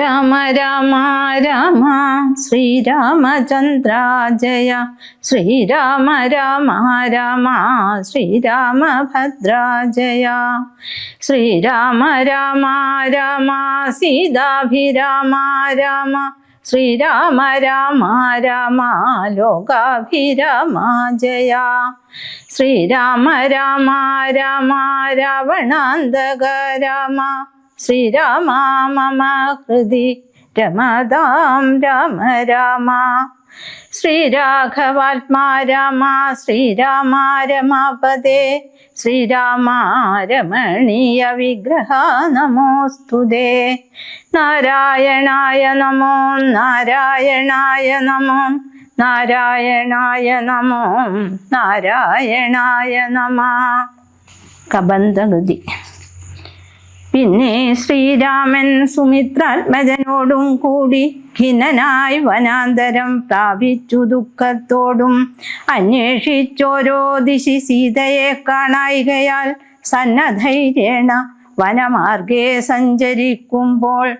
രാമ രാമ രാമ ശ്രീരാമചന്ദ്ര ജയ. ശ്രീരാമ രാമ രാമ ശ്രീരാമഭദ്ര ജയ. ശ്രീരാമ രാമ രാമ സീതാഭിരാമ രാമ. ശ്രീരാമ രാമ രാമ ലോകാഭിരാമ ജയ. ശ്രീരാമ രാമ രാമ രാവണാന്തക രാമ. ശ്രീരാമ മമ ഹൃദി രമതാം രാമ രാമ. ശ്രീരാഘവാത്മാ രാമ. ശ്രീരാമ രമാപദേ. ശ്രീരാമ രമണീയ വിഗ്രഹ നമോസ്തുതേ. നാരായണായ നമോ നാരായണായ നമോ നാരായണായ നമോ നാരായണായ നമഃ. കബന്ധഗതി. പിന്നെ ശ്രീരാമൻ സുമിത്രാത്മജനോടും കൂടി ഖിന്നനായി വനാന്തരം പ്രാപിച്ചു ദുഃഖത്തോടും അന്വേഷിച്ചോരോ ദിശി സീതയെ കാണായികയാൽ സന്നദ്ധൈര്യേണ വനമാർഗേ സഞ്ചരിക്കുമ്പോൾ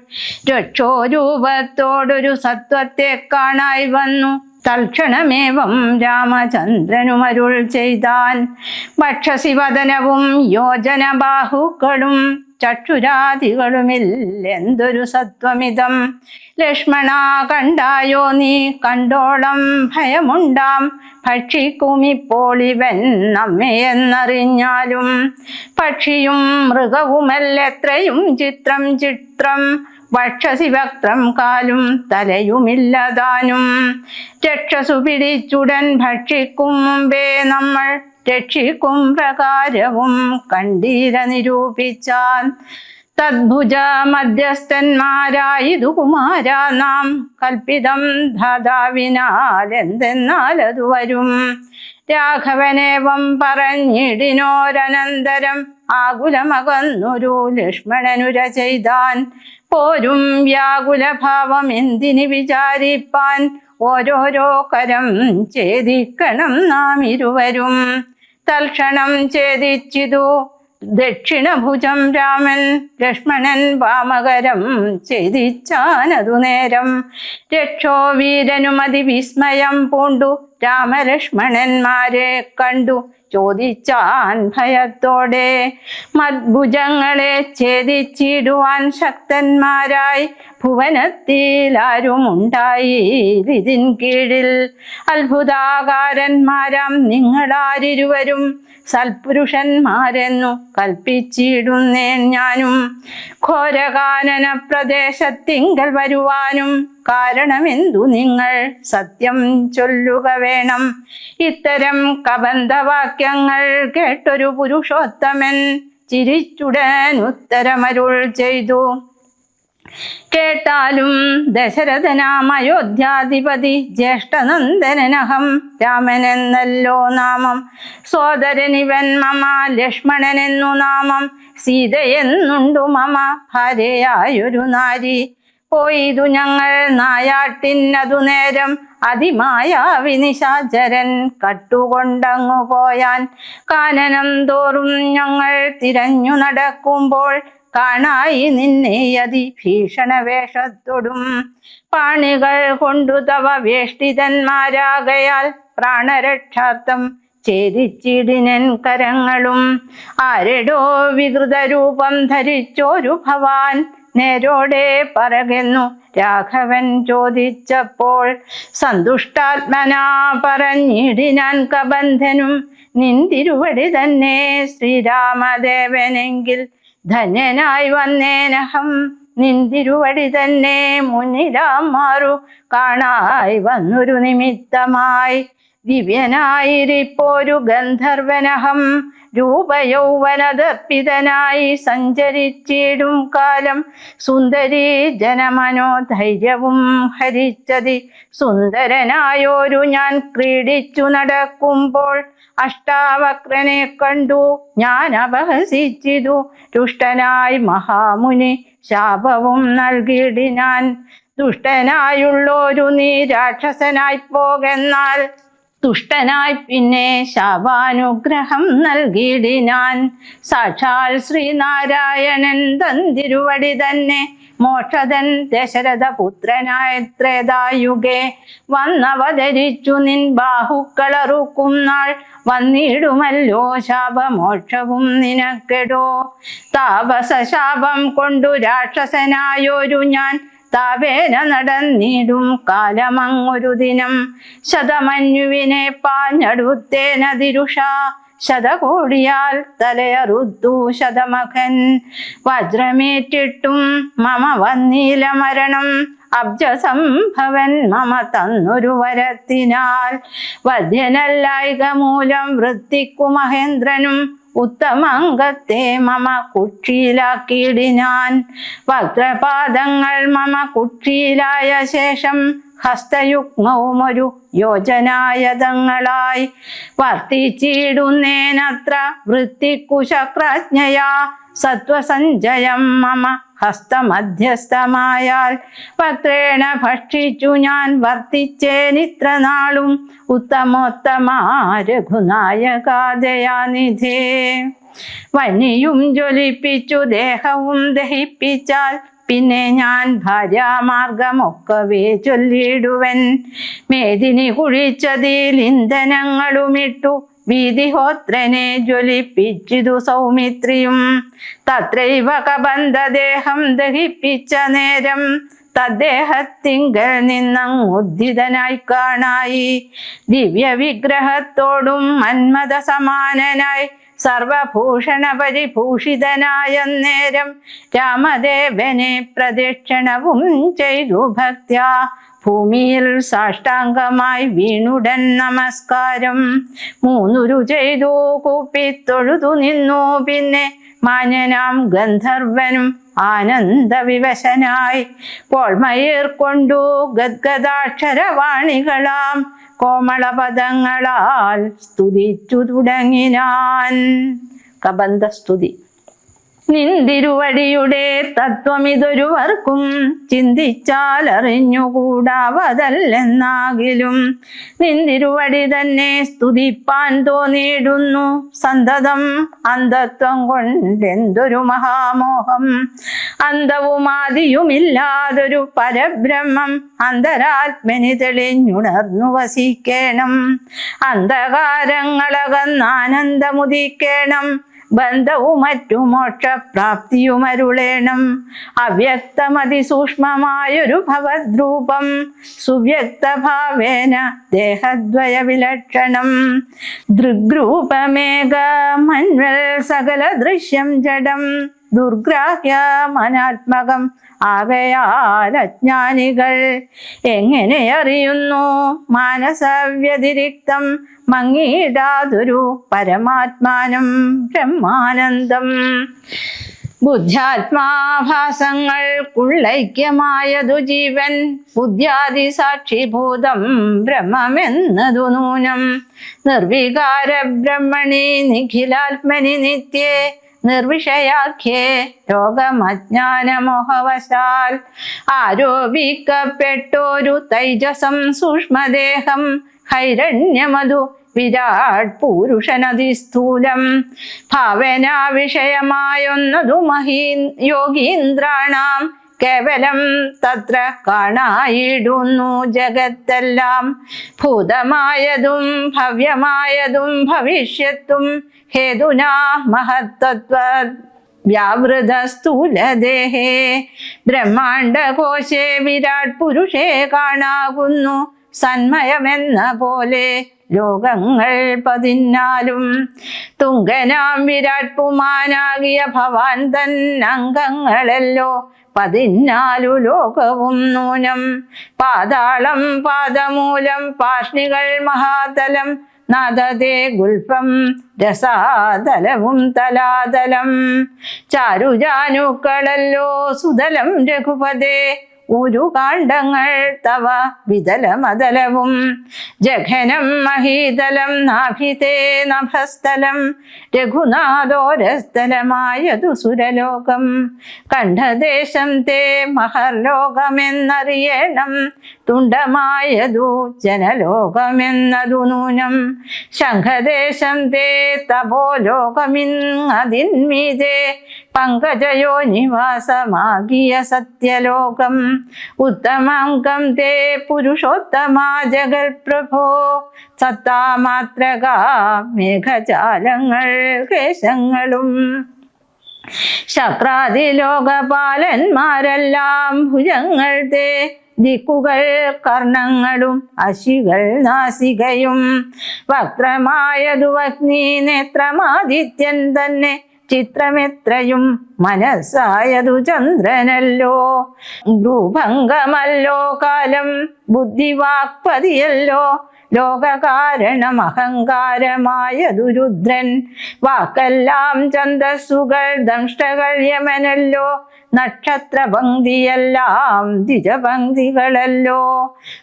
രക്ഷോരൂപത്തോടൊരു സത്വത്തെ കാണായി വന്നു. തൽക്ഷണമേവം രാമചന്ദ്രനുമരുൾ ചെയ്താൻ. ഭക്ഷസിവദനവും യോജനബാഹുക്കളും ചക്ഷുരാദികളുമില്ലെന്തൊരു സത്വമിതം. ലക്ഷ്മണ കണ്ടായോ നീ? കണ്ടോളം ഭയമുണ്ടാം. ഭക്ഷിക്കുമിപ്പോൾ ഇവൻ നമ്മയെന്നറിഞ്ഞാലും. പക്ഷിയും മൃഗവുമല്ലെത്രയും ചിത്രം ചിത്രം. ഭക്ഷസി വക്രം കാലും തലയുമില്ലതാനും. രക്ഷസു പിടിച്ചുടൻ ഭക്ഷിക്കും മുമ്പേ നമ്മൾ രക്ഷിക്കും പ്രകാരവും കണ്ടീര നിരൂപിച്ചാൽ. തദ്ഭുജ മധ്യസ്ഥന്മാരായിതു കുമാരാ നാം. കൽപ്പിതം ധാതാവിനാൽ എന്തെന്നാൽ അതു വരും. രാഘവനേവം പറഞ്ഞിടിനോരനന്തരം ആകുലമകന്നൊരു ലക്ഷ്മണനുര ചെയ്താൻ. പോരും വ്യാകുലഭാവം എന്തിന് വിചാരിപ്പാൻ. ഓരോരോ കരം ഛേദിക്കണം നാം ഇരുവരും. തൽക്ഷണം ഛേദിച്ചിതു ദക്ഷിണഭുജം രാമൻ. ലക്ഷ്മണൻ വാമകരം ഛേദിച്ചാനതു നേരം. രക്ഷോ വീരനുമതി വിസ്മയം പൂണ്ടു രാമലക്ഷ്മണന്മാരെ കണ്ടു ചോദിച്ചാൻ ഭയത്തോടെ. മദ്ഭുജങ്ങളെ ഛേദിച്ചിടുവാൻ ശക്തന്മാരായി ഭുവനത്തിലാരുമുണ്ടായി ഇതിൻ കീഴിൽ. അത്ഭുതാകാരന്മാരാം നിങ്ങളാരിരുവരും സൽപുരുഷന്മാരെന്നു കൽപ്പിച്ചിടുന്നേൻ ഞാനും. ഘോരകാനന പ്രദേശത്തിങ്കൽ വരുവാനും കാരണമെന്തു നിങ്ങൾ സത്യം ചൊല്ലുക വേണം. ഇത്തരം കബന്ധവാക്യങ്ങൾ കേട്ടൊരു പുരുഷോത്തമൻ ചിരിച്ചുടൻ ഉത്തരമരുൾ ചെയ്തു. കേട്ടാലും ദശരഥനാം അയോധ്യാധിപതി ജ്യേഷ്ഠനന്ദനനഹം. രാമനെന്നല്ലോ നാമം. സോദരനിവൻ മമ ലക്ഷ്മണനെന്നു നാമം. സീതയെന്നുണ്ടു മമ ഭാര്യയായൊരു നാരി. പോയിതു ഞങ്ങൾ നായാട്ടിനതു നേരം. അതിമായാവിനിശാചരൻ കട്ടുകൊണ്ടങ്ങു പോയാൻ. കാനനം തോറും ഞങ്ങൾ തിരഞ്ഞു നടക്കുമ്പോൾ കാണായി നിന്നെ അതിഭീഷണ വേഷത്തോടും. പാണികൾ കൊണ്ടു തവ വേഷ്ടിതന്മാരാകയാൽ പ്രാണരക്ഷാർത്ഥം ഛേദിച്ചിടിനൻ കരങ്ങളും. ആരെടോ വികൃതരൂപം ധരിച്ചോരു ഭവാൻ. നേരോടെ പറകെന്നു രാഘവൻ ചോദിച്ചപ്പോൾ സന്തുഷ്ടാത്മനാ പറഞ്ഞിടിനാൻ കബന്ധനും. നിന്തിരുവടി തന്നെ ശ്രീരാമദേവനെങ്കിൽ ധന്യനായി വന്നേനഹം. നിന്തിരുവടി തന്നെ മുന്നിലാം മാറു കാണായി വന്നൊരു നിമിത്തമായി. ദിവ്യനായിരിപ്പോരു ഗന്ധർവനഹം. രൂപയൗവനദർപ്പിതനായി സഞ്ചരിച്ചിടും കാലം. സുന്ദരീ ജനമനോധൈര്യവും ഹരിച്ചതി. സുന്ദരനായോരു ഞാൻ ക്രീഡിച്ചു നടക്കുമ്പോൾ അഷ്ടാവക്രനെ കണ്ടു ഞാൻ അപഹസിച്ചിതു. ദുഷ്ടനായി മഹാമുനി ശാപവും നൽകിയിടിനാൻ. ദുഷ്ടനായുള്ളൊരു നീ രാക്ഷസനായി പോകെന്നാൽ തുഷ്ടനായി പിന്നെ ശാപാനുഗ്രഹം നൽകിയിടിനാൻ. സാക്ഷാൽ ശ്രീനാരായണൻ തന്തിരുവടി തന്നെ മോക്ഷതൻ ദശരഥ പുത്രനായ ത്രേതായുഗേ വന്നവതരിച്ചു നിൻ ബാഹുക്കളറുക്കും നാൾ വന്നിടുമല്ലോ ശാപമോക്ഷവും നിനക്കെടോ. താപസ ശാപം കൊണ്ടു രാക്ഷസനായൊരു ഞാൻ താപേന നടന്നിടും കാലമങ്ങൊരു ദിനം. ശതമന്യുവിനെ പാഞ്ഞടുത്തേനതിരുഷ ശതകോടിയാൽ തലയറുത്തു ശതമഖൻ. വജ്രമേറ്റിട്ടും മമ വന്നീല മരണം അബ്ജസംഭവൻ മമ തന്നൊരു വരത്തിനാൽ. വധ്യനല്ലായിക മൂലം വൃത്തിക്കു മഹേന്ദ്രനും ഉത്തമാംഗത്തെ മമ കുക്ഷിയിലാക്കിയിടിനാൻ. വക്രപാദങ്ങൾ മമ കുക്ഷിയിലായ ശേഷം ഹസ്തയുഗ്മവും ഒരു യോജനായതങ്ങളായി വർത്തിച്ചിടുന്നേനത്ര വൃത്തിക്കു ശക്രജ്ഞയാ. സത്വസഞ്ചയം മമ ഹസ്തമധ്യസ്ഥമായാൽ വക്രേണ ഭക്ഷിച്ചു ഞാൻ വർത്തിച്ചേനിത്ര നാളും. ഉത്തമോത്തമാ രഘുനായകാദയാനിധേ. വന്യയും ജ്വലിപ്പിച്ചു ദേഹവും ദഹിപ്പിച്ചാൽ പിന്നെ ഞാൻ ഭാര്യാമാർഗമൊക്കവേ ചൊല്ലിടുവൻ. മേദിനി കുഴിച്ചതിൽ ഇന്ധനങ്ങളുമിട്ടു വീതിഹോത്രനെ ജ്വലിപ്പിച്ചിതു സൗമിത്രിയും. തത്രൈവ കബന്ധദേഹം ദഹിപ്പിച്ച നേരം തദ്ദേഹത്തിങ്കൽ നിന്നങ്ങുദ്ധിതനായി കാണായി. ദിവ്യവിഗ്രഹത്തോടും മന്മഥ സമാനനായി സർവഭൂഷണ പരിഭൂഷിതനായ നേരം രാമദേവനെ പ്രദക്ഷിണവും ചെയ്തു ഭക്ത്യാ. ഭൂമിയിൽ സാഷ്ടാംഗമായി വീണുടൻ നമസ്കാരം മൂന്നുരു ചെയ്തു കൂപ്പിത്തൊഴുതു നിന്നു. പിന്നെ മാന്യനാം ഗന്ധർവനും ആനന്ദവിവശനായി കോൾമയർ കൊണ്ടു ഗദ്ഗദാക്ഷരവാണികളാം കോമളപദങ്ങളാൽ സ്തുതിച്ചു തുടങ്ങിനാൻ. കബന്ധസ്തുതി. നിന്തിരുവടിയുടെ തത്വമിതൊരുവർക്കും ചിന്തിച്ചാൽ അറിഞ്ഞുകൂടാവതല്ലെന്നാകിലും നിന്തിരുവടി തന്നെ സ്തുതിപ്പാൻ തോന്നിയിടുന്നു സന്തതം. അന്ധത്വം കൊണ്ടെന്തൊരു മഹാമോഹം. അന്തവുമാദിയുമില്ലാതൊരു പരബ്രഹ്മം അന്തരാത്മനി തെളിഞ്ഞുണർന്നു വസിക്കേണം. അന്ധകാരങ്ങളകന്നാനന്ദമുദിക്കേണം. ബന്ധവും മറ്റു മോക്ഷപ്രാപ്തിയുമരുളേണം. അവ്യക്തമതിസൂക്ഷ്മമായൊരു ഭവദ്രൂപം സുവ്യക്തഭാവേന ദേഹദ്വയ വിലക്ഷണം. ദൃഗ്രൂപമേക മന്വൽ സകല ദൃശ്യം ജഡം ദുർഗ്രാഹ്യമനാത്മകം ആകയാൽ അജ്ഞാനികൾ എങ്ങനെ അറിയുന്നു മാനസവ്യതിരിക്തം മങ്ങിയിടാതൊരു പരമാത്മാനം ബ്രഹ്മാനന്ദം. ബുദ്ധ്യാത്മാഭാസങ്ങൾക്കുള്ളൈക്യമായതു ജീവൻ ബുദ്ധ്യാദി സാക്ഷിഭൂതം ബ്രഹ്മമെന്നതു നൂനം. നിർവികാര ബ്രഹ്മണി നിഖിലാത്മനി നിത്യേ നിർവിഷയാഖ്യേ രോഗമജ്ഞാനമോഹവശാൽ ആരോപിക്കപ്പെട്ടോരു തൈജസം സൂക്ഷ്മദേഹം ഹൈരണ്യമധു വിരാട് പുരുഷനതിസ്ഥൂലം ഭാവനാ വിഷയമായൊന്നതു യോഗീന്ദ്രാണാം കേവലം തത്ര കാണായിടുന്നു ജഗത്തെല്ലാം. ഭൂതമായതും ഭവ്യമായതും ഭവിഷ്യത്തും ഹേതുനാ മഹത്തത്വ വ്യാവൃത സ്ഥൂലദേഹേ ബ്രഹ്മാണ്ഡകോശേ വിരാട് പുരുഷേ കാണാകുന്നു സന്മയമെന്ന പോലെ ലോകങ്ങൾ 14. തുങ്കനാം വിരാട് പുമാനാകിയ ഭവാൻ തൻ അംഗങ്ങളല്ലോ 14 ലോകവും നൂനം. പാതാളം പാദമൂലം പാഷ്ണികൾ മഹാതലം നാദതേ ഗുൽഫം രസാതലവും തലാതലം. ചാരുജാനുക്കളല്ലോ സുതലം രഘുപതേ ഉരുകാണ്ഡങ്ങൾ തവ വിതലമതലവും ജഘനം മഹീതലം നാഭിതേ നഭസ്ഥലം രഘുനാഥോരസ്ഥലമായതു സുരലോകം കണ്ഠദേശം തേ മഹർലോകമെന്നറിയണം തുണ്ടമായതു ജനലോകമെന്നതു നൂനം ശംഖദേശം തേ തപോലോകമിന്നതിന്മീതേ പങ്കജയോ നിവാസമാകിയ സത്യലോകം ഉത്തമാംഗം തേ പുരുഷോത്തമാ ജഗൽപ്രഭോ സത്താമാത്രക മേഘജാലങ്ങൾ കേശങ്ങളും ശക്രാദിലോകപാലന്മാരെല്ലാം ഭുജങ്ങൾ തേ ദിക്കുകൾ കർണങ്ങളും അശികൾ നാസികയും വക്രമായതു അഗ്നി നേത്രമാദിത്യൻ തന്നെ ചിത്രമെത്രയും മനസ്സായതു ചന്ദ്രനല്ലോ ഭ്രൂഭംഗമല്ലോ കാലം ബുദ്ധിവാക്പതിയല്ലോ ലോകകാരണം അഹങ്കാരമായതു രുദ്രൻ വാക്കെല്ലാം ഛന്ദസ്സുകൾ ദംഷ്ടകൾ യമനല്ലോ നക്ഷത്രപംക്തിയെല്ലാം ദ്വിജപംക്തികളല്ലോ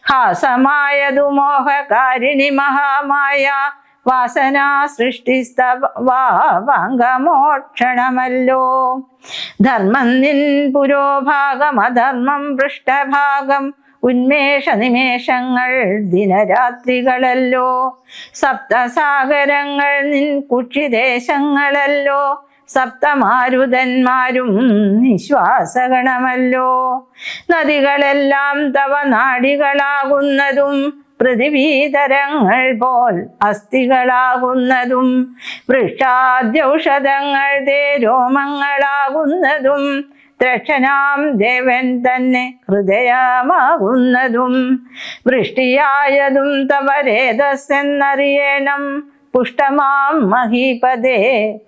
ഹാസമായതു മോഹകാരിണി മഹാമായ വാസനാ സൃഷ്ടിസ്തവാംഗമോക്ഷണമല്ലോ ധർമ്മം നിൻ പുരോഭാഗം അധർമ്മം പൃഷ്ഠഭാഗം ഉന്മേഷ നിമേഷങ്ങൾ ദിനരാത്രികളല്ലോ സപ്തസാഗരങ്ങൾ നിൻ കുക്ഷിദേശങ്ങളല്ലോ സപ്തമാരുതന്മാരും നിശ്വാസഗണമല്ലോ നദികളെല്ലാം തവ നാടികളാകുന്നതും പൃഥിവീതരങ്ങൾ പോൽ അസ്ഥികളാകുന്നതും വൃക്ഷാദ്യൗഷധങ്ങൾ തേ രോമങ്ങളാകുന്നതും ദ്രക്ഷനാം ദേവൻ തന്നെ ഹൃദയമാകുന്നതും വൃഷ്ടിയായതും തവ രേതസ്സെന്നറിയണം പുഷ്ടമാം മഹീപദേ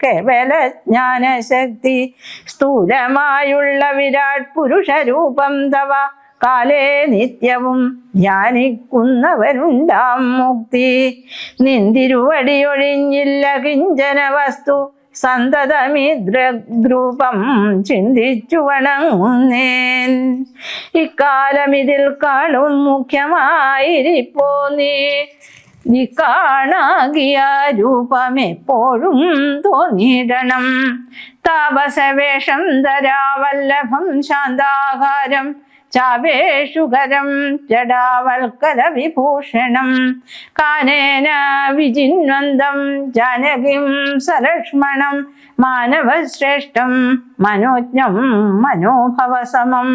കേവല ജ്ഞാനശക്തി സ്ഥൂലമായുള്ള വിരാട് പുരുഷരൂപം തവ കാലേ നിത്യവും ധ്യാനിക്കുന്നവരുണ്ടാം മുക്തി നിന്തിരുവടിയൊഴിഞ്ഞില്ല കിഞ്ചന വസ്തു സന്തതമിദ്രൂപം ചിന്തിച്ചു വണങ്ങുന്നേൻ ഇക്കാലം ഇതിൽ കാണും മുഖ്യമായിരിപ്പോ നീ കാണാകിയ രൂപം എപ്പോഴും തോന്നിയിടണം താപസവേഷം ധരാവല്ലഭം ശാന്താകാരം ചാവേഷുകരം ജടാവൽക്കര വിഭൂഷണം കാനേന വിജിന്വന്തം ജാനകിം സലക്ഷ്മണം മാനവശ്രേഷ്ഠം മനോജ്ഞം മനോഭവസമം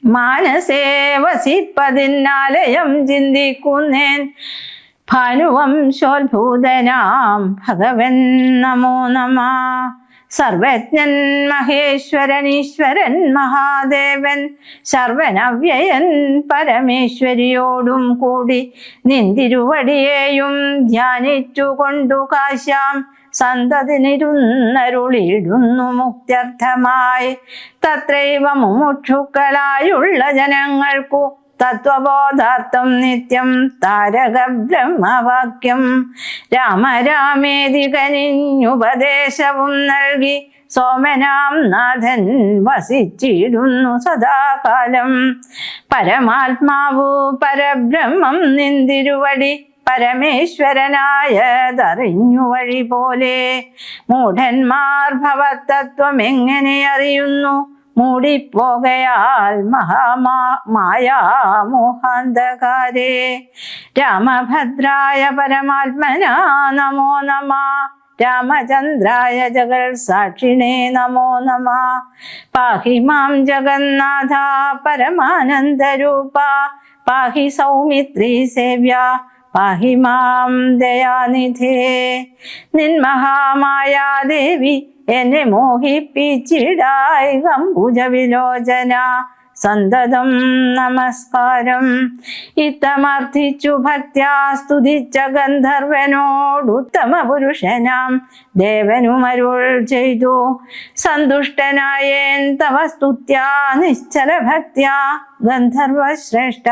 മാനസേ വസിപ്പതിന്നാലയം ചിന്തിക്കുന്നേൻ ഭാനുവംശോത്ഭൂതനാം ഭഗവൻ നമോ നമഃ സർവജ്ഞൻ മഹേശ്വരൻ ഈശ്വരൻ മഹാദേവൻ സർവനവ്യയൻ പരമേശ്വരിയോടും കൂടി നിന്തിരുവടിയെയും ധ്യാനിച്ചു കൊണ്ടു കാശ്യാം സന്തതിനിരുന്നരുളിയിടുന്നു മുക്ത്യർത്ഥമായി തത്രൈവ മുമുക്ഷുക്കളായുള്ള ജനങ്ങൾക്കു തത്വബോധാർത്ഥം നിത്യം താരക ബ്രഹ്മവാക്യം രാമരാമേതി കനിഞ്ഞുപദേശവും നൽകി സോമനാം നാഥൻ വസിച്ചിടുന്നു സദാകാലം പരമാത്മാവു പരബ്രഹ്മം നിന്തിരുവടി പരമേശ്വരനായതറിഞ്ഞു വഴി പോലെ മൂഢന്മാർ ഭവതത്വം എങ്ങനെ അറിയുന്നു മൂടിപ്പോകയാൽ മായാമോഹാന്ധകാരേ രാമഭദ്രായ പരമാത്മനാ നമോ നമഃ രാമചന്ദ്രായ ജഗൽ സാക്ഷിണേ നമോ നമഃ പാഹി മാം ജഗന്നാഥ പരമാനന്ദരൂപ പാഹി സൗമിത്രീ സേവ്യ പാഹി മാം ദയാനിധേ നിന്മഹാമായാദേവി എന്നെ മോഹിപ്പിച്ചിടായി ഗംഭുജ വിലോചന സന്തതം നമസ്കാരം ഇത്തമർത്ഥിച്ചു ഭക്ത്യാ സ്തുതിച്ച ഗന്ധർവനോടുത്തമ പുരുഷനാം ദേവനുമരുൾ ചെയ്തു. സന്തുഷ്ടനായേൻ തവ സ്തുത്യാ നിശ്ചല ഭക്ത്യാ ഗന്ധർവശ്രേഷ്ഠ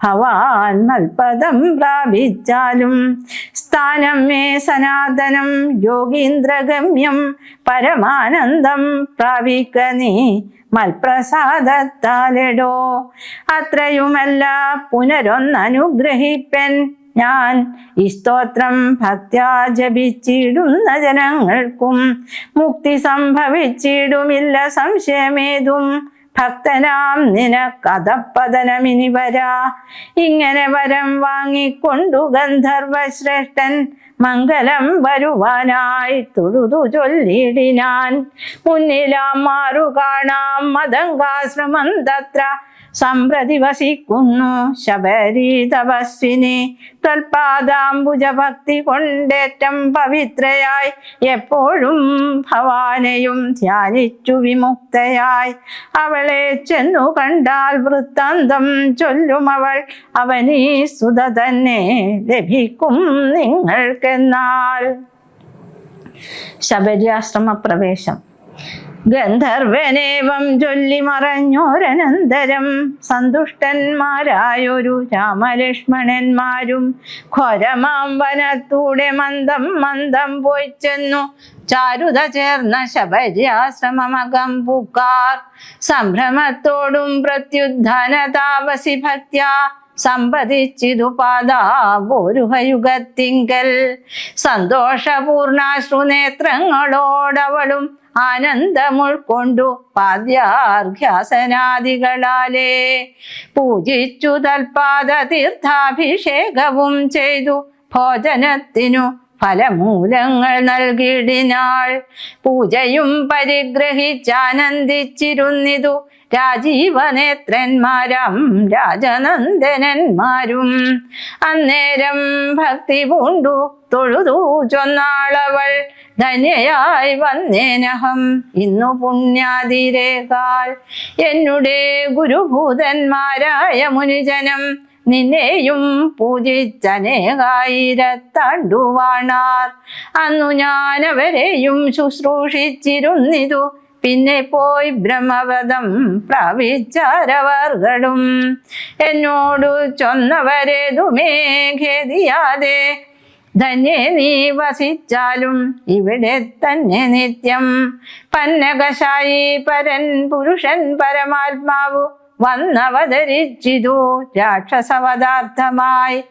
ഭവാൻ മൽപദം പ്രാപിച്ചാലും സ്ഥാനം മേ സനാതനം യോഗീന്ദ്രഗമ്യം പരമാനന്ദം പ്രാപിക്ക നീ മൽപ്രസാദത്താലെടോ. അത്രയുമല്ല പുനരൊന്നനുഗ്രഹിപ്പൻ ഞാൻ ഈ സ്തോത്രം ഭക്ത്യാ ജപിച്ചിടുന്ന ജനങ്ങൾക്കും മുക്തി സംഭവിച്ചിടുമില്ല സംശയമേതും. ഭക്തനാം നിനക്കഥപ്പതനമിനി വരാ. ഇങ്ങനെ വരം വാങ്ങിക്കൊണ്ടു ഗന്ധർവശ്രേഷ്ഠൻ മംഗലം വരുവാനായി തൊഴുതു ചൊല്ലിടിനാൻ. മുന്നിലാം മാറു കാണാം മതങ്കാശ്രമം തത്ര സമ്പ്രതി വസിക്കുന്നു ശബരി തപസ്വിനി. ത്വൽപാദാംബുജ ഭക്തി കൊണ്ടേറ്റം പവിത്രയായി എപ്പോഴും ഭവാനെയും ധ്യാനിച്ചു വിമുക്തയായി. അവളെ ചെന്നു കണ്ടാൽ വൃത്താന്തം ചൊല്ലും അവൾ. അവനീ സുത തന്നെ ലഭിക്കും നിങ്ങൾക്കെന്നാൽ. ശബരിയാശ്രമ പ്രവേശം. ഗന്ധർവനേവം ചൊല്ലി മറഞ്ഞോരനന്തരം സന്തുഷ്ടന്മാരായൊരു രാമലക്ഷ്മണന്മാരും ഘോരമാം വനത്തൂടെ മന്ദം മന്ദം പോയി ചെന്നു ചാരുത ചേർന്ന ശബര്യാശ്രമമകം പൂക്കാർ. സംഭ്രമത്തോടും പ്രത്യുദ്ധാന താപസി ഭക്ത്യാ സമ്പതിച്ചിതു പാദാവോരുഹയുഗത്തിങ്കൽ. സന്തോഷപൂർണാശ്രുനേത്രങ്ങളോടവളും ആനന്ദമുൾക്കൊണ്ടു പാദ്യാർഘ്യാസനാദികളാലേ പൂജിച്ചു തൽപാദ തീർത്ഥാഭിഷേകവും ചെയ്തു ഭോജനത്തിനു ഫലമൂലങ്ങൾ നൽകിടിനാൾ. പൂജയും പരിഗ്രഹിച്ചാനന്ദിച്ചിരുന്നിതു രാജീവനേത്രന്മാരം രാജനന്ദനന്മാരും. അന്നേരം ഭക്തി പൂണ്ടു തൊഴുതു ചൊന്നാളവൾ. ധന്യയായി വന്നേനഹം ഇന്നു പുണ്യാതിരേകാൽ. എന്നുടെ ഗുരുഭൂതന്മാരായ മുനിജനം നിന്നെയും പൂജിച്ചനേകായിരത്താണ്ടുവാണാർ. അന്നു ഞാനവരെയും ശുശ്രൂഷിച്ചിരുന്നിതു. പിന്നെ പോയി ബ്രഹ്മപദം പ്രാപിച്ചാരവർകളും. എന്നോടു ചൊന്നവരേതുമേ ഖേദിയാതെ ധന്യേ നീ വസിച്ചാലും ഇവിടെ തന്നെ നിത്യം. പന്നകശായി പരൻ പുരുഷൻ പരമാത്മാവു വന്നവതരിച്ചിതു രാക്ഷസവതാർത്ഥമായി.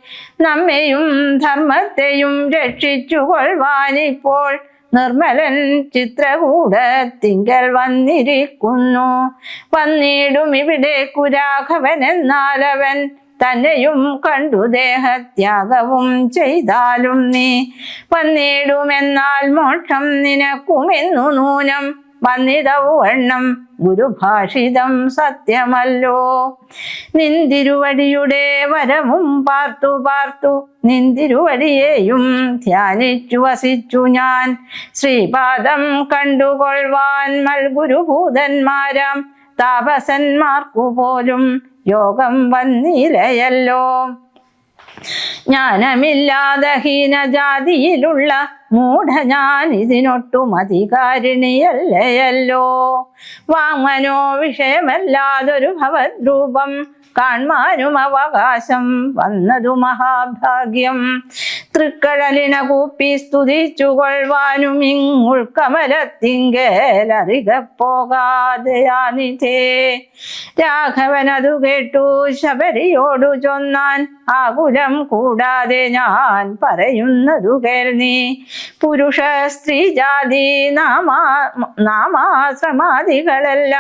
നമ്മെയും ധർമ്മത്തെയും രക്ഷിച്ചു കൊള്ളുവാനിപ്പോൾ നിർമ്മലൻ ചിത്രകൂടത്തിങ്കൽ വന്നിരിക്കുന്നു. വന്നിടും ഇവിടെ കുരാഘവൻ എന്നാലവൻ തന്നെയും കണ്ടു ദേഹത്യാഗവും ചെയ്താലും നീ വന്നിടുമെന്നാൽ മോക്ഷം നിനക്കുമെന്നു നൂനം. വന്നിതവണ്ണം ഗുരുഭാഷിതം സത്യമല്ലോ. നിന്തിരുവടിയുടെ വരവും പാർത്തു പാർത്തു നിന്തിരുവടിയെയും ധ്യാനിച്ചു വസിച്ചു ഞാൻ. ശ്രീപാദം കണ്ടുകൊള്ളുവാൻ മൽഗുരുഭൂതന്മാരാം താപസന്മാർക്കു പോലും യോഗം വന്നിലയല്ലോ. ജ്ഞാനമില്ലാതെ ഹീനജാതിയിലുള്ള മൂഢ ഞാൻ ഇതിനൊട്ടും അധികാരിണിയല്ലയല്ലോ. വാങ്മനോ വിഷയമല്ലാതൊരു ഭവദ്രൂപം കാൺമാനും അവകാശം വന്നതു മഹാഭാഗ്യം. തൃക്കടലിന കൂപ്പി സ്തുതിച്ചു കൊള്ളുവാനും ഇങ്ങുൾക്കമലത്തിങ്കൽ അറികപ്പോകാതെയാനിധേ. രാഘവനതു കേട്ടു ശബരിയോടു ചൊന്നാൻ. ആകുലം കൂടാതെ ഞാൻ പറയുന്നതു കേൾനീ. പുരുഷ സ്ത്രീ ജാതി നാമാശ്രമാദികളല്ല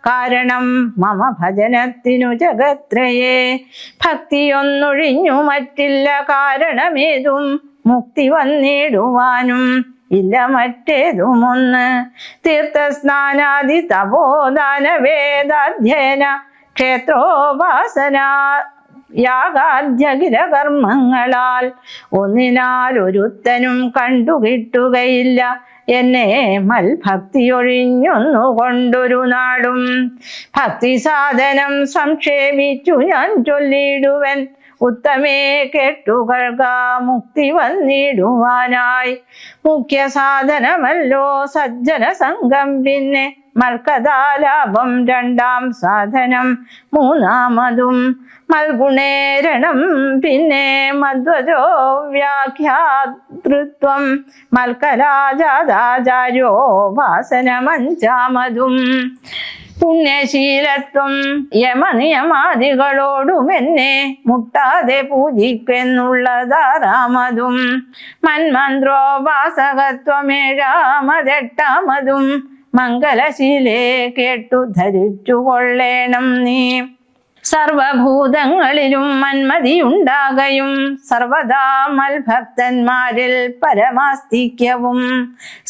കാരണം മമ ഭജനത്തിനു ജഗത്രയേ. ഭക്തിയൊന്നൊഴിഞ്ഞു മറ്റില്ല കാരണമേതും. മുക്തി വന്നിടുവാനും ഇല്ല മറ്റേതുമൊന്ന്. തീർത്ഥസ്നാനാദി തപോദാന വേദാധ്യയന ക്ഷേത്രോപാസന യാഗാദ്യഖില കർമ്മങ്ങളാൽ ഒന്നിനാൽ ഒരുത്തനും കണ്ടുകിട്ടുകയില്ല എന്നെ മൽഭക്തിയൊഴിഞ്ഞൊന്നു കൊണ്ടൊരു നാടും. ഭക്തി സാധനം സംക്ഷേപിച്ചു ഞാൻ ചൊല്ലിടുവൻ. ഉത്തമേ കേട്ടുകൾക മുക്തി വന്നിടുവാനായി. മുഖ്യ സാധനമല്ലോ സജ്ജന സംഘം, പിന്നെ മൽക്കഥാലാഭം രണ്ടാം സാധനം, മൂന്നാമതും മൽഗുണേരണം, പിന്നെ മധ്വജോ വ്യാഖ്യാതൃത്വം, മൽക്കലാജാതാചാര്യോ ഭാസനമഞ്ചാമതും. പുണ്യശീലത്വം യമനിയമാദികളോടും എന്നെ മുട്ടാതെ പൂജിക്കെന്നുള്ളതാറാമതും, മന്മന്ത്രോപാസകത്വമേഴാമതെട്ടാമതും, മംഗലശീലേ കേട്ടു ധരിച്ചു കൊള്ളേണം നീ. സർവഭൂതങ്ങളിലും മന്മതിയുണ്ടാകയും സർവദാ മൽഭക്തന്മാരിൽ പരമാസ്തിക്യവും,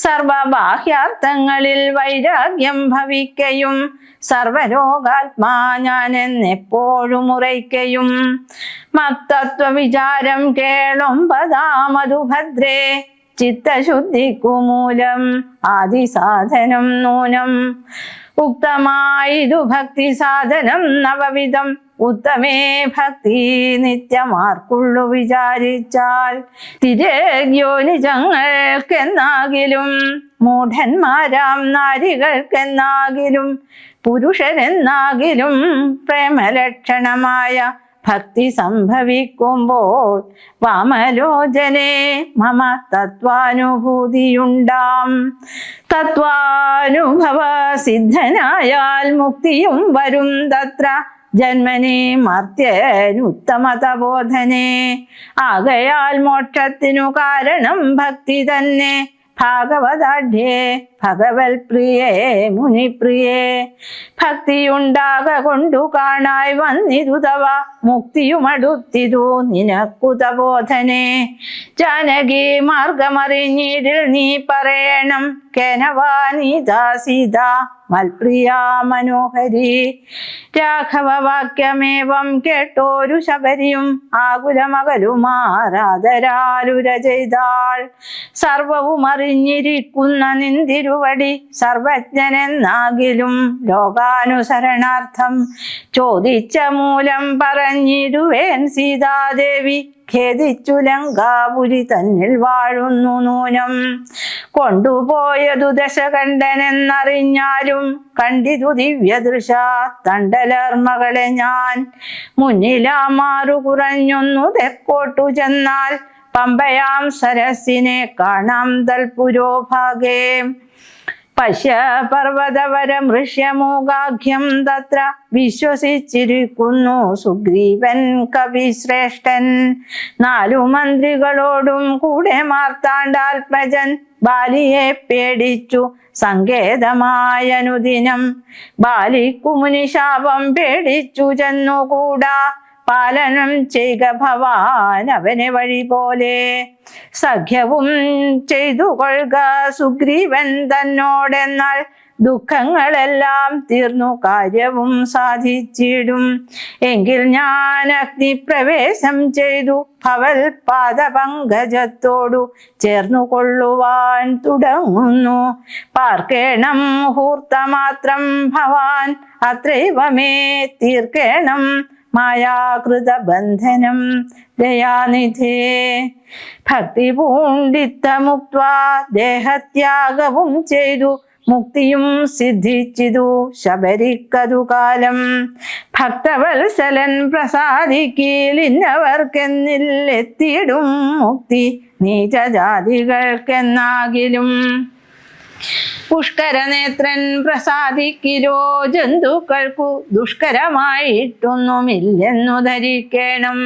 സർവബാഹ്യാർത്ഥങ്ങളിൽ വൈരാഗ്യം ഭവിക്കയും, സർവരോഗാത്മാ ഞാനെന്നെപ്പോഴും ഉറയ്ക്കയും. മത്തത്വവിചാരം കേളൊമ്പതാമതു ഭദ്രേ, ചിത്തശുദ്ധിക്കുമൂലം ആദിസാധനം നൂനം. ഉക്തമായിതു ഭക്തി സാധനം നവവിധം, ഉത്തമേ ഭക്തി നിത്യമാർക്കുള്ളു വിചാരിച്ചാൽ. തിരയോനിജങ്ങൾക്കെന്നാകിലും മൂഢന്മാരാം നാരികൾക്കെന്നാകിലും പുരുഷനെന്നാകിലും പ്രേമലക്ഷണമായ ഭക്തി സംഭവിക്കുമ്പോൾ വാമലോചനെ മമ തത്വാനുഭൂതിയുണ്ടാം. തത്വാനുഭവ സിദ്ധനായാൽ മുക്തിയും വരും തത്ര ജന്മനി മർത്യനുത്തമതബോധനെ. ആകയാൽ മോക്ഷത്തിനു കാരണം ഭക്തി തന്നെ. ഭാഗവതാഢ്യേ ഭഗവത് പ്രിയേ മുനിപ്രിയേ. ഭക്തിയുണ്ടാക കൊണ്ടു കാണായി വന്നിതു തവ മുക്തിയുമടുത്തിതു നിനക്കുതബോധനെ. ജാനകി മാർഗമറിഞ്ഞിടിൽ നീ പറയണം, കേനവാ നീതാ സീത മൽപ്രിയാ മനോഹരി. രാഘവ വാക്യമേവം കേട്ടോരു ശബരിയും ആകുലമകലുമാറാദരാലുര ചെയ്താൾ. സർവവും അറിഞ്ഞിരിക്കുന്ന നിന്തിരുവടി സർവജ്ഞനെന്നാകിലും ലോകാനുസരണാർത്ഥം ചോദിച്ച മൂലം പറഞ്ഞിടുവേൻ സീതാദേവി. ഖേദിച്ചു ലങ്കാപുരി തന്നിൽ വാഴുന്നു നൂനം. കൊണ്ടുപോയതു ദശകണ്ഠനെന്നറിഞ്ഞാലും കണ്ടിതു ദിവ്യദൃശ തണ്ടലർമകളെ ഞാൻ. മുന്നിലാമാറു കുറഞ്ഞൊന്നു തെക്കോട്ടു ചെന്നാൽ പമ്പയാം സരസിനെ കാണാം തൽപുരോഭാഗേ. പശ്യ പർവ്വതവരം ഋഷ്യമൂകാഖ്യം തത്ര വിശ്വസിച്ചിരിക്കുന്നു സുഗ്രീവൻ കവിശ്രേഷ്ഠൻ. 4 മന്ത്രികളോടും കൂടെ മാർത്താണ്ഡാത്മജൻ ബാലിയെ പേടിച്ചു സങ്കേതമായനുദിനം. ബാലിക്കു മുനിശാപം പേടിച്ചു ചെന്നുകൂടാ, പാലനം ചെയ്ക ഭവാൻ അവനെ വഴി പോലെ. സഖ്യവും ചെയ്തു കൊള്ളുക സുഗ്രീവൻ തന്നോടെന്നാൽ ദുഃഖങ്ങളെല്ലാം തീർന്നു കാര്യവും സാധിച്ചിടും. എങ്കിൽ ഞാൻ അഗ്നിപ്രവേശം ചെയ്തു ഭവൽ പാദപങ്കജത്തോടു ചേർന്നു കൊള്ളുവാൻ തുടങ്ങുന്നു. പാർക്കേണം മുഹൂർത്തമാത്രം ഭവാൻ അത്രൈവമേ തീർക്കേണം മായാകൃതബന്ധനം ദയാനിധേ. ഭക്തി പൂണ്ടിത്തമുക്വാ ദേഹത്യാഗവും ചെയ്തു മുക്തിയും സിദ്ധിച്ചിതു ശബരിക്കതു കാലം. ഭക്തവത്സലൻ പ്രസാദിക്കീലിന്നവർക്കെന്നില്ലെത്തിയിടും മുക്തി നീചജാതികൾക്കെന്നാകിലും. പുഷ്കരനേത്രൻ പ്രസാദിക്കിലോ ജന്തുക്കൾക്കു ദുഷ്കരമായിട്ടൊന്നുമില്ലെന്നു ധരിക്കണം.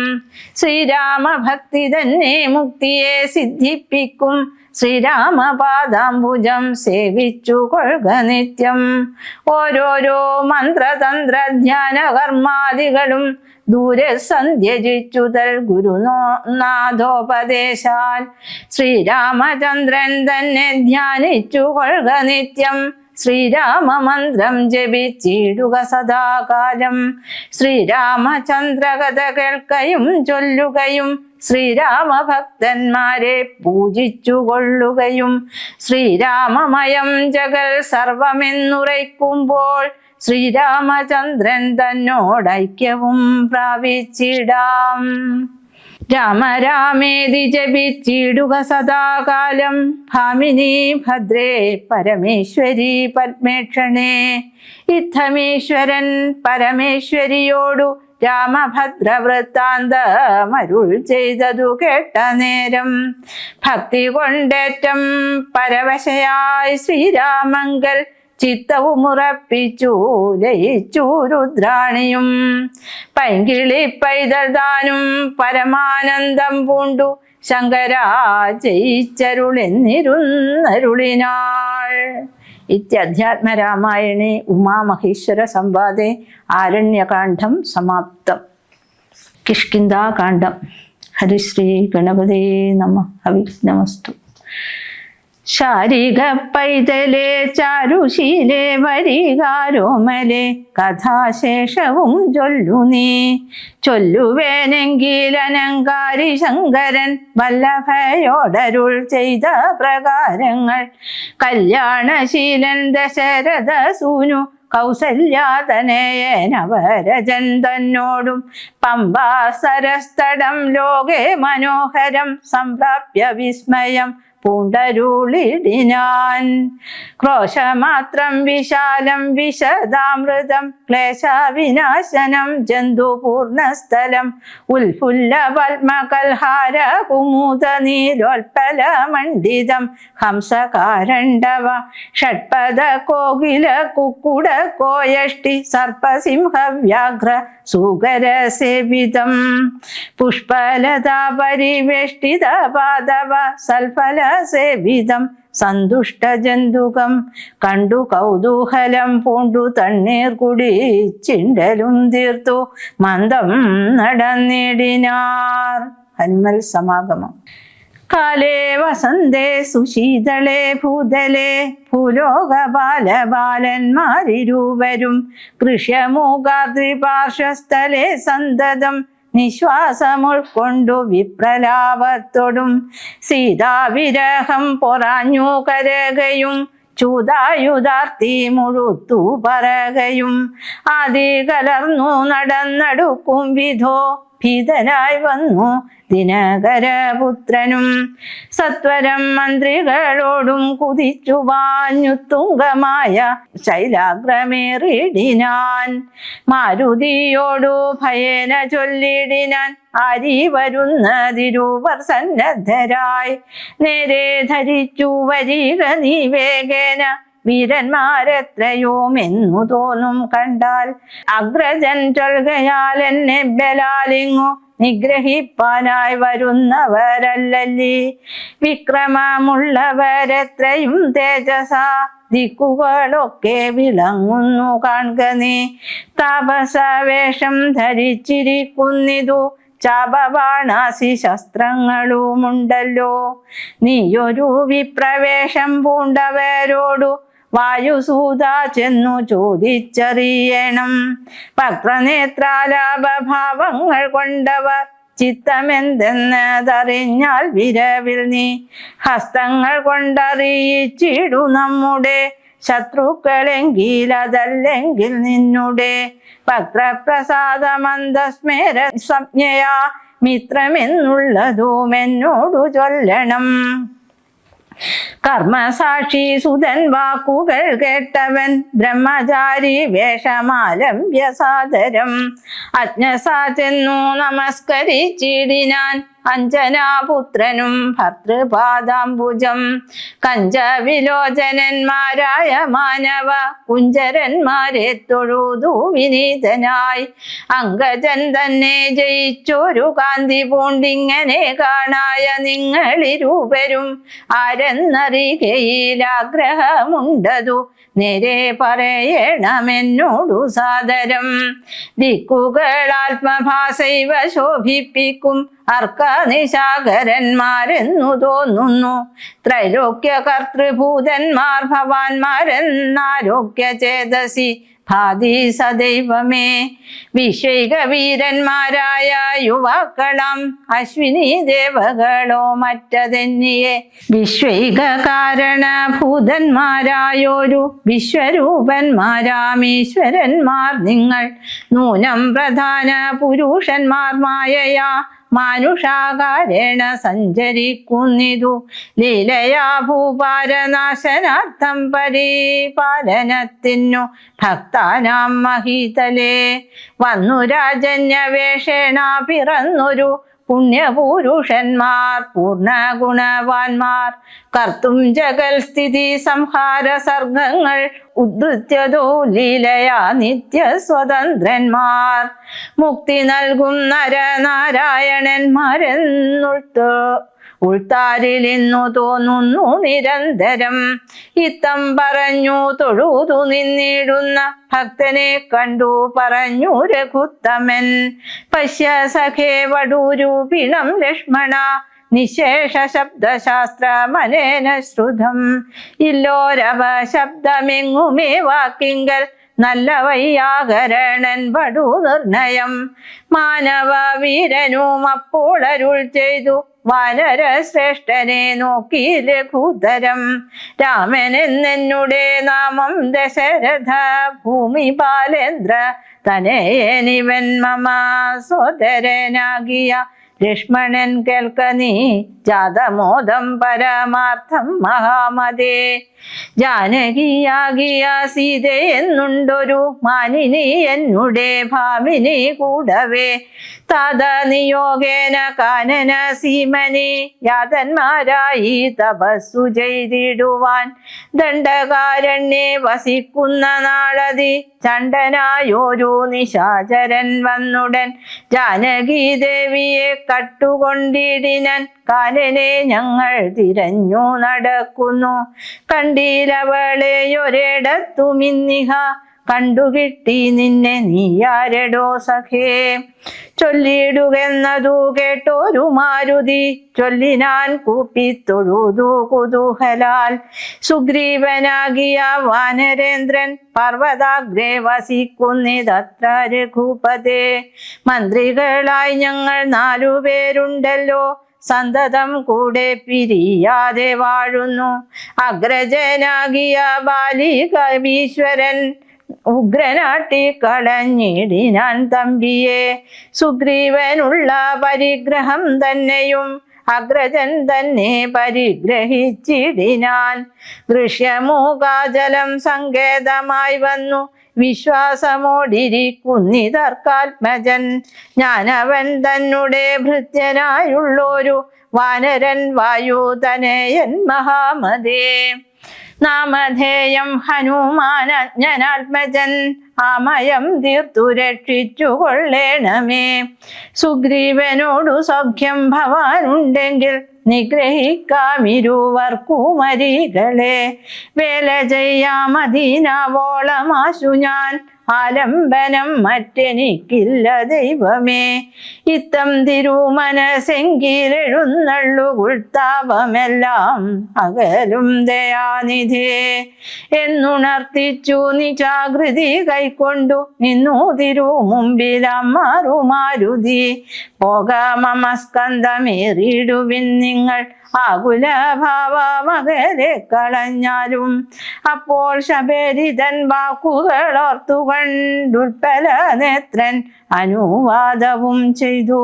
ശ്രീരാമഭക്തി തന്നെ മുക്തിയെ സിദ്ധിപ്പിക്കും. ശ്രീരാമപാദാംബുജം സേവിച്ചു കൊള്ളുക നിത്യം. ഓരോരോ മന്ത്രതന്ത്ര ധ്യാന കർമാദികളും ദൂരെ സന്ധ്യജിച്ചുതൽ ഗുരുനാഥോപദേശാൽ ശ്രീരാമചന്ദ്രൻ തന്നെ ധ്യാനിച്ചു കൊള്ളുക നിത്യം. ശ്രീരാമമന്ത്രം ജപിച്ചിടുക സദാകാലം. ശ്രീരാമചന്ദ്രകഥ കേൾക്കയും ചൊല്ലുകയും ശ്രീരാമഭക്തന്മാരെ പൂജിച്ചുകൊള്ളുകയും ശ്രീരാമമയം ജഗൽ സർവമെന്നുറയ്ക്കുമ്പോൾ ശ്രീരാമചന്ദ്രൻ തന്നോടൈക്യവും പ്രാപിച്ചിടാം. രാമ രാമേതി ജപിച്ചിടുക സദാകാലം. ഭാമിനി ഭദ്രേ പരമേശ്വരി പത്മേക്ഷണേ. ഇത്തമീശ്വരൻ പരമേശ്വരിയോടു രാമഭദ്രവൃത്താന്തമരുൾ ചെയ്തതു കേട്ട നേരം ഭക്തി കൊണ്ടേറ്റം പരവശയായി ശ്രീരാമങ്കൽ ചിത്തവുമുറപ്പിച്ചു ലയിച്ചു രുദ്രാണിയും. പൈങ്കിളി പൈതൽ താനും പരമാനന്ദം പൂണ്ടു ശങ്കരാ ജയിച്ചരുളെന്നിരുന്നരുളിനാൾ. ഇത്യധ്യാത്മരാമായണേ ഉമാമഹേശ്വര സംവാദേ ആരണ്യകാന്ഡം സമാപ്തം. കിഷ്കിന്ധാകാന്ഡം. ഹരിശ്രീ ഗണപതേ നമഃ. അവിഘ്നമസ്തു. ശാരിക പൈതലേ ചാരുശീലേ വരികാരോമലേ കഥാശേഷവും ചൊല്ലു നീ. ചൊല്ലുവേനെങ്കിലനങ്കാരി ശങ്കരൻ വല്ലഭയോടരുൾ ചെയ്ത പ്രകാരങ്ങൾ. കല്യാണശീലൻ ദശരഥ സൂനു കൗസല്യാതനയനവരജൻ തന്നോടും പമ്പാസരസ്തടം ലോകേ മനോഹരം സംപ്രാപ്യ വിസ്മയം പൂണ്ടരുളിടിനാൻ. ക്രോശമാത്രം വിശാലം വിശദാമൃതം ക്ലേശവിനാശനം ജന്തുപൂർണസ്ഥലം ഉൽഫുല്ല പത്മകൽഹാര കുമുദ നീലോൽപല മണ്ഡിതം ഹംസകാരണ്ഡവ ഷഡ്പദ കോകില കുക്കുട കോയഷ്ടി സർപ്പസിംഹ വ്യാഘ്ര സുഗരസേവിതം പുഷ്പലതാ പരിവേഷ്ടിത പാദവ സൽഫല സേവിതം സന്തുഷ്ടജന്തുകം കണ്ടു കൗതൂഹലം പൂണ്ടു തണ്ണീർ കുടിച്ചിണ്ടലും തീർത്തു മന്ദം നടന്നിടിനാർ. ഹനുമൽ സമാഗമം. കാലേ വസന്തേ സുശീതളേ ഭൂതലേ ഭൂലോക ബാലബാലന്മാരിരുവരും കൃഷ്യമൂകാദ്രിപാർശ്വസ്ഥലേ സന്തതം നിശ്വാസമുൾക്കൊണ്ടു വിപ്രലാപത്തോടും സീതാവിരഹം പൊറാഞ്ഞു കരകയും ചൂതായുധാർത്തി മുഴുത്തു പറകയും ആദി കലർന്നു നടന്നടുക്കും വിധോ ഭീതനായി വന്നു ദിനകരപുത്രനും. സത്വരം മന്ത്രികളോടും കുതിച്ചു വാഞ്ഞു തുങ്കമായ ശൈലാഗ്രമേറിടിനാൻ. മാരുതിയോടു ഭയേന ചൊല്ലിടിനാൻ ആരി വരുന്നതിരുവർ സന്നദ്ധരായി. നേരെ ധരിച്ചു വരിക നീ വേഗേന വീരന്മാരെത്രയോമെന്നു തോന്നും കണ്ടാൽ. അഗ്രജൻ ചൊൽകയാൽ എന്നെ ബലാലിങ്ങു നിഗ്രഹിപ്പാനായി വരുന്നവരല്ലല്ലി. വിക്രമമുള്ളവരെത്രയും തേജസ ദിക്കുകളൊക്കെ വിളങ്ങുന്നു കാൺക നീ. താപസവേഷം ധരിച്ചിരിക്കുന്നിതു ചാപബാണാസി ശസ്ത്രങ്ങളുമുണ്ടല്ലോ. നീയൊരു വിപ്രവേശം പൂണ്ടവരോടു വായുസൂത ചെന്നു ചോദിച്ചറിയണം. വക്രനേത്രാലാപഭാവങ്ങൾ കൊണ്ടവർ ചിത്തമെന്തെന്നതറിഞ്ഞാൽ വിരവിൽ നീ ഹസ്തങ്ങൾ കൊണ്ടറിയിച്ചിടു നമ്മുടെ ശത്രുക്കളെങ്കിൽ അതല്ലെങ്കിൽ നിന്നുടെ വക്രപ്രസാദമന്ദസ്മേര സംജ്ഞയാ മിത്രമെന്നുള്ളതും എന്നോടു ചൊല്ലണം. കർമ്മസാക്ഷി സുതൻ വാക്കുകൾ കേട്ടവൻ ബ്രഹ്മചാരി വേഷമാലംബ്യ സാദരം അജ്ഞസാ ചെന്നു നമസ്കരിച്ചിടിനാൻ. അഞ്ജനാപുത്രനും ഭർതൃപാദാംബുജം കഞ്ചവിലോചനന്മാരായ മാനവ കുഞ്ചരന്മാരെ തൊഴുതു വിനീതനായി. അങ്കജൻ തന്നെ ജയിച്ചൊരു കാന്തി പൂണ്ടിങ്ങനെ കാണായ നിങ്ങളിരുവരും ആരെന്നറികയിൽ ആഗ്രഹമുണ്ടതു നേരെ പറയണമെന്നോടു സാദരം. ദിക്കുകൾ ആത്മഭാസൈവ ശോഭിപ്പിക്കും അർക്ക നിശാകരന്മാരെന്നു തോന്നുന്നു. ത്രൈലോക്യ കർത്തൃഭൂതന്മാർ ഭവാന്മാരെന്നാരോഗ്യ ചേതസി ഭാതി സദൈവമേ. വിശ്വൈക വീരന്മാരായ യുവാക്കളം അശ്വിനി ദേവകളോ മറ്റതെന്നിയെ. വിശ്വൈക കാരണഭൂതന്മാരായോരു വിശ്വരൂപന്മാരാമീശ്വരന്മാർ നിങ്ങൾ. നൂനം പ്രധാന പുരുഷന്മാർ മായയാ മാനുഷാകാരേണ സഞ്ചരിക്കുന്നിതു. ലീലയാ ഭൂപാരനാശനാർത്ഥം പരിപാലനത്തിനു ഭക്താനാം മഹീതലേ. വന്നു രാജന്യവേഷേണ പിറന്നൊരു പുണ്യപുരുഷന്മാർ പൂർണ്ണഗുണവാന്മാർ. കർത്തും ജഗൽ സ്ഥിതി സംഹാര സർഗങ്ങൾ ഉദ്ധൃത്യതോ ലീലയാ നിത്യ സ്വതന്ത്രന്മാർ. മുക്തി നൽകും ഉൾത്താരിലിന്നു തോന്നുന്നു നിരന്തരം. ഇത്തം പറഞ്ഞു തൊഴുതു നിന്നിടുന്ന ഭക്തനെ കണ്ടു പറഞ്ഞു രഘുത്തമൻ. പശ്യ സഖേ വടൂരൂപിണം ലക്ഷ്മണ നിശേഷ ശബ്ദശാസ്ത്രമനേന ശ്രുതം. ഇല്ലോരവ ശബ്ദമെങ്ങുമേ വാക്കിങ്കൽ നല്ല വയ്യാകരണൻ വടു നിർണയം. മാനവ വീരനും അപ്പോൾ അരുൾ ചെയ്തു വാനര ശ്രേഷ്ഠനെ നോക്കി ലഘുതരം. രാമൻ എന്നെന്നുടെ നാമം ദശരഥ ഭൂമി ബാലേന്ദ്ര തനയനിവൻ മമ. സോദരനാകിയ ലക്ഷ്മണൻ കേൾക്ക നീ ജാതമോദം പരമാർത്ഥം മഹാമതേ. ജാനകിയാകിയ സീത എന്നുണ്ടൊരു മാനിനി എന്നുടെ ഭാമിനി കൂടവേ. തത നിയോഗേന കാനന സീമനി യാതന്മാരായി തപസ്സു ചെയ്തിടുവാൻ. ദണ്ഡകാരണ്യെ വസിക്കുന്ന നാളതി ചണ്ഡനായോരു നിശാചരൻ വന്നുടൻ. ജാനകി ദേവിയെ കട്ടുകൊണ്ടിടിനൻ കാനനെ ഞങ്ങൾ തിരഞ്ഞു നടക്കുന്നു. കണ്ടിലവളെയൊരിടത്തുമിന്നിഹ കണ്ടുകിട്ടി നിന്നെ നീയാരടോ സഖേ. ചൊല്ലിടുകെന്നതു കേട്ടോരു മാരുതി ചൊല്ലിനാൻ കൂപ്പിത്തൊഴുതു കുതൂഹലാൽ. സുഗ്രീവനാകിയ വാനരേന്ദ്രൻ പർവ്വതാഗ്രേ വസിക്കുന്നിതത്ര രഘുപതേ. മന്ത്രികളായി ഞങ്ങൾ 4 പേരുണ്ടല്ലോ സന്തതം കൂടെ പിരിയാതെ വാഴുന്നു. അഗ്രജനാകിയ ബാലികവീശ്വരൻ ഉഗ്രനാട്ടി കളഞ്ഞിടിനാൻ തമ്പിയെ. സുഗ്രീവനുള്ള പരിഗ്രഹം തന്നെയും അഗ്രജൻ തന്നെ പരിഗ്രഹിച്ചിടിനാൻ. ദൃശ്യമൂകാജലം സങ്കേതമായി വന്നു വിശ്വാസമോടിരിക്കുന്നിതർക്കാത്മജൻ. ഞാനവൻ തന്നുടെ ഭൃത്യനായുള്ളൊരു വാനരൻ വായുതനയൻ മഹാമതേ. നാമധേയം ഹനുമാനജ്ഞനാത്മജൻ ആമയം തീർത്തു രക്ഷിച്ചു കൊള്ളേണമേ. സുഗ്രീവനോടു സൗഖ്യം ഭവാനുണ്ടെങ്കിൽ നിഗ്രഹിക്കാമിരുവർക്കുമരികളെ. വേല ചെയ്യാമദീനാവോളമാശു ഞാൻ ആലംബനം മറ്റെനിക്കില്ല ദൈവമേ. ഇത്തം തിരുമനസെങ്കിലെഴുന്നള്ളുകുൾത്താപമെല്ലാം അകലും ദയാനിധേ. എന്നുണർത്തിച്ചു നിജാകൃതി കൈക്കൊണ്ടു നിന്നു തിരുമുമ്പിലമ്മാറുമാരുതി. പോകാമസ്കന്ധമേറിടുവിൻ നിങ്ങൾ ആകുലഭാവമകലെ കളഞ്ഞാലും. അപ്പോൾ ശബരിതൻ വാക്കുകൾ ഓർത്തുകൊണ്ടുൽപ്പല നേത്രൻ അനുവാദവും ചെയ്തു.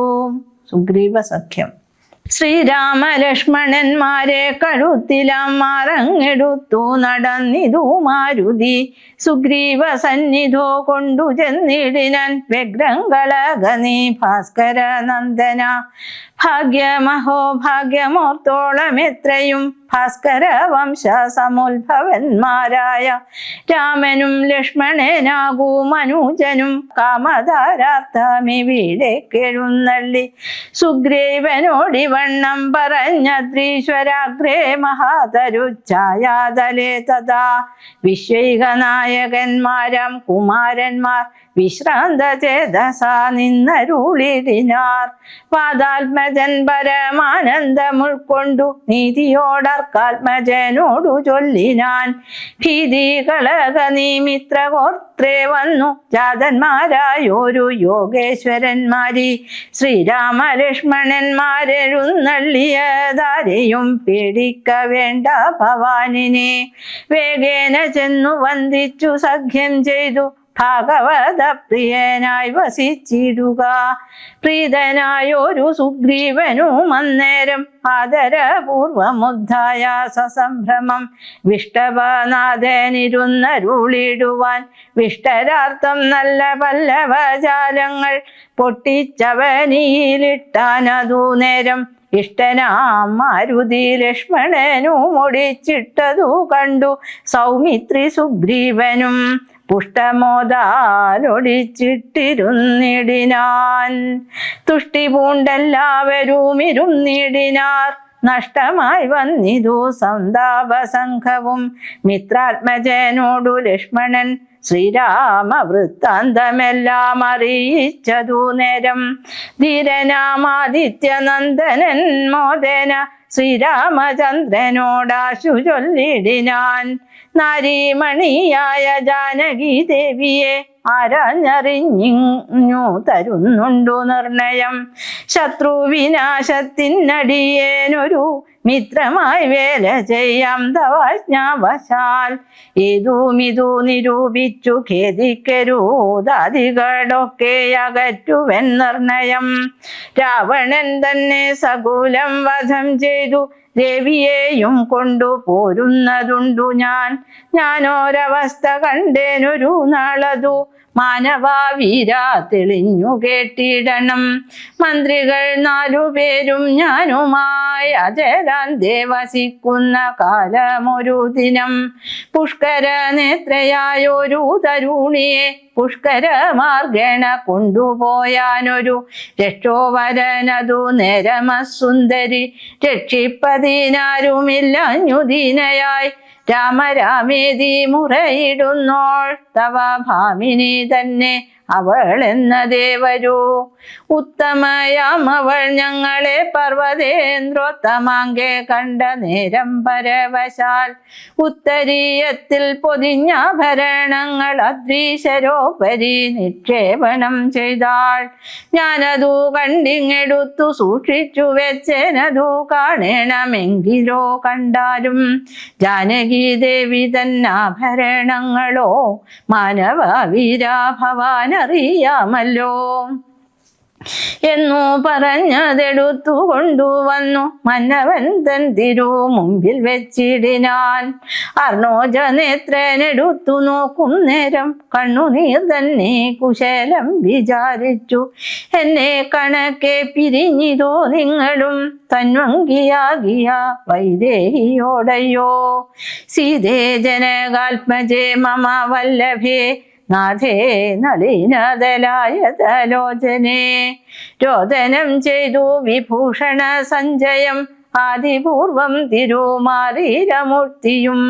സുഗ്രീവ സഖ്യം. ശ്രീരാമ ലക്ഷ്മണന്മാരെ കഴുത്തിലാം മാറങ്ങെടുത്തു നടന്നിതു മാരുതി. സുഗ്രീവ സന്നിധോ കൊണ്ടു ചെന്നിടിനൻ വ്യഗ്രങ്ങളകനീ ഭാസ്കര നന്ദന. ഭാഗ്യമഹോ ഭാഗ്യമോർത്തോളം എത്രയും ഭാസ്കര വംശ സമുദ്ഭവന്മാരായ രാമനും ലക്ഷ്മണനാകൂ മനുജനും കാമധാരാർത്ഥമിവിടേക്കെഴുന്നള്ളി. സുഗ്രീവനോടിവണ്ണം പറഞ്ഞദ്രീശ്വരാഗ്രേ മഹാതരുച്ഛായാതലേ തഥാ. വിശ്വൈകനായകന്മാരാം കുമാരന്മാർ വിശ്രാന്ത ചേതസാ നിന്നരുളിടിനാർ. വാദാത്മജൻ പരമാനന്ദം ഉൾക്കൊണ്ടു നീതിയോടർക്കാത്മജനോടു ചൊല്ലിനാൻ. ഭീതി കളക നീ മിത്രഗോത്രേ വന്നു ജാതന്മാരായൊരു യോഗേശ്വരന്മാരി. ശ്രീരാമ ലക്ഷ്മണന്മാരെഴുന്നള്ളിയതാരെയും പേടിക്ക വേണ്ട ഭവാനിനെ. വേഗേന ചെന്നു വന്ദിച്ചു സഖ്യം ചെയ്തു ഭാഗവത പ്രിയനായി വസിച്ചിടുക. പ്രീതനായൊരു സുഗ്രീവനും അന്നേരം ആദരപൂർവമുദ്ധായ സസംഭ്രമം വിഷ്ടപനാഥനിരുന്നരുളിടുവാൻ. വിഷ്ടരാർത്ഥം നല്ല പല്ലവജാലങ്ങൾ പൊട്ടിച്ചവനിയിലിട്ടാനതു നേരം. ഇഷ്ടനാം മാരുതി ലക്ഷ്മണനും ഒടിച്ചിട്ടതു കണ്ടു സൗമിത്രി സുഗ്രീവനും. പുഷ്ടമോദാലൊടിച്ചിട്ടിരുന്നിടിനാൻ. തുഷ്ടി പൂണ്ടെല്ലാവരും ഇരുന്നിടിനാർ. നഷ്ടമായി വന്നിതു സന്താപസംഘവും. മിത്രാത്മജനോടു ലക്ഷ്മണൻ ശ്രീരാമ വൃത്താന്തമെല്ലാം അറിയിച്ചതു നേരം. ധീരനാമാദിത്യനന്ദനൻ മോദന ശ്രീരാമചന്ദ്രനോടാശു ചൊല്ലിടിനാൻ. നാരീമണിയായ ജാനകി ദേവിയെ ആരാഞ്ഞറിഞ്ഞു തരുന്നുണ്ടു നിർണയം. ശത്രുവിനാശത്തിനടിയേനൊരു മിത്രമായി വേല ചെയ്യാം തവാജ്ഞാവശാൽ. ഏതുമിതു നിരൂപിച്ചു ഖേദിക്കരുതാദികളൊക്കെ അകറ്റുവൻ നിർണയം. രാവണൻ തന്നെ സകുലം വധം ചെയ്തു ദേവിയെയും കൊണ്ടു പോരുന്നതുണ്ടു ഞാൻ. ഞാനൊരവസ്ഥ കണ്ടേനൊരു നാളതു മാനവാവീര തെളിഞ്ഞു കേട്ടിടണം. മന്ത്രികൾ 4 പേരും ഞാനുമായി അജരാന്തേ വസിക്കുന്ന കാലമൊരു ദിനം. പുഷ്കര നേത്രയായൊരു തരുണിയെ പുഷ്കര മാർഗേണ കൊണ്ടുപോയാനൊരു രക്ഷോവരനതു നേരമസുന്ദരി. രക്ഷിപ്പതിനാരുമില്ലഞ്ഞുദീനയായി രാമരാമേതി മുറയിടുന്നോൾ. തവ ഭാമിനി തന്നെ അവൾ എന്നതേവരൂ. ഉത്തമയാം അവൾ ഞങ്ങളെ പർവ്വതേന്ദ്രോത്തമാങ്കെ കണ്ട നേരം പരവശാൽ. ഉത്തരീയത്തിൽ പൊതിഞ്ഞാഭരണങ്ങൾ അദ്രീശരോപരി നിക്ഷേപണം ചെയ്താൾ. ഞാനതു കണ്ടിങ്ങെടുത്തു സൂക്ഷിച്ചു വെച്ചേനതു കാണണമെങ്കിലോ കണ്ടാലും. ജാനകി ദേവി തന്നാഭരണങ്ങളോ മാനവ വീരാ ഭവാനറിയാമല്ലോ എന്നു പറഞ്ഞതെടുത്തു കൊണ്ടുവന്നു മന്നവൻ തൻ തിരു മുമ്പിൽ വെച്ചിടിനാൻ. അർണോജനേത്രനെടുത്തു നോക്കും നേരം കണ്ണുനീർ തന്നെ കുശലം വിചാരിച്ചു. എന്നെ കണക്കെ പിരിഞ്ഞിതോ നിങ്ങളും തന്വങ്കിയാകിയ വൈദേഹിയോടയോ. സീതേ ജനകാത്മജേ മമ വല്ലഭേ നാഥേ നളിനദലായതലോചനേ. രോദനം ചെയ്തു വിഭൂഷണ സഞ്ജയം ആദിപൂർവം തിരുമാരീരമൂർത്തിയും.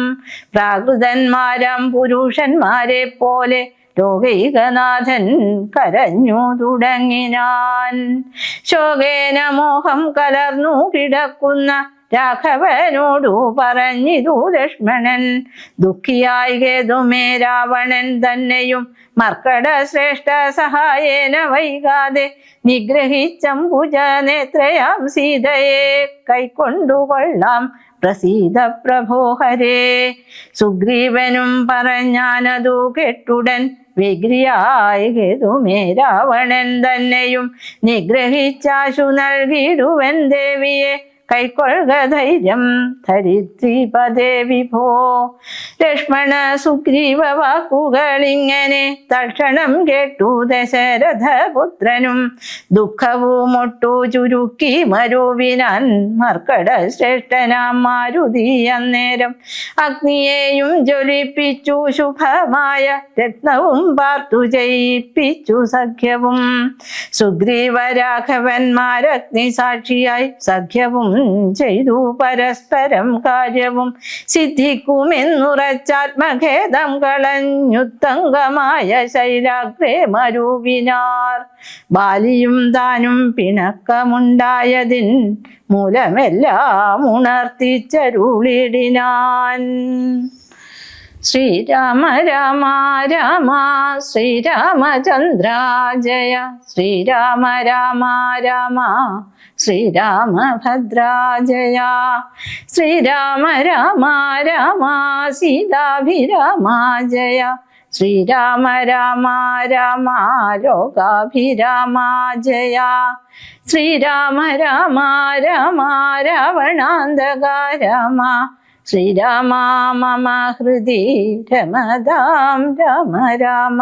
പ്രാകൃതന്മാരാം പുരുഷന്മാരെ പോലെ ലോകൈകനാഥൻ കരഞ്ഞു തുടങ്ങിനാൻ. ശോകേന മോഹം കലർന്നു കിടക്കുന്ന രാഘവനോടു പറഞ്ഞിതു ലക്ഷ്മണൻ. ദുഃഖിയായി കേതുമേ രാവണൻ തന്നെയും മർക്കട ശ്രേഷ്ഠ സഹായേന വൈകാതെ നിഗ്രഹിച്ചംബുജ നേത്രയാം സീതയെ കൈക്കൊണ്ടുകൊള്ളാം പ്രസീത പ്രഭോ ഹരേ. സുഗ്രീവനും പറഞ്ഞാനതു കെട്ടുടൻ വിഗ്രിയായി കേതുമേ രാവണൻ തന്നെയും നിഗ്രഹിച്ചാശു നൽകിടുവൻ ദേവിയെ കൈക്കൊള്ളുക ധൈര്യം ധരിത്രിപദേ വിഭോ. ലക്ഷ്മണ സുഗ്രീവ വാക്കുകളിങ്ങനെ തൽക്ഷണം കേട്ടു ദശരഥപുത്രനും. ദുഃഖവുമൊട്ടു ചുരുക്കി മരുവിനാൻ മർക്കട ശ്രേഷ്ഠനാം മാരുതി അന്നേരം. അഗ്നിയെയും ജ്വലിപ്പിച്ചു ശുഭമായ രത്നവും പാർത്തു ജയിപ്പിച്ചു സഖ്യവും. സുഗ്രീവ രാഘവന്മാരഗ്നി സാക്ഷിയായി സഖ്യവും ചെയ്തു പരസ്പരം കാര്യവും സിദ്ധിക്കുമെന്നുറച്ചാത്മഖേദം കളഞ്ഞുത്തങ്കമായ ശൈലാഗ്രേ മരുവിനാർ. ബാലിയും താനും പിണക്കമുണ്ടായതിൻ മൂലമെല്ലാം ഉണർത്തിച്ചരുളിടിനാൻ. ശ്രീരാമ രാമ രാമ ശ്രീരാമചന്ദ്ര ജയ, ശ്രീരാമ രാമ രാമ ശ്രീരാമഭദ്ര ജയ, ശ്രീരാമ രാമ രാമ സീതാഭിരാമ ജയ, ശ്രീരാമ രാമ രാമ ലോകാഭിരാമ ജയ, ശ്രീരാമ രാമ രാമ രാവണാന്തക രാമ, ശ്രീരാമ മമ ഹൃദി രമതാം രാമ രാമ.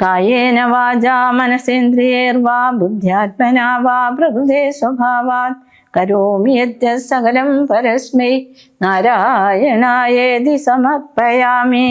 കായേന വാചാ മനസേന്ദ്രിയൈർവാ ബുദ്ധ്യാത്മനാ വാ പ്രകൃതേ സ്വഭാവാത് കരോമി യദ്യത് സകലം പരസ്മൈ നാരായണായേതി സമർപ്പയാമി.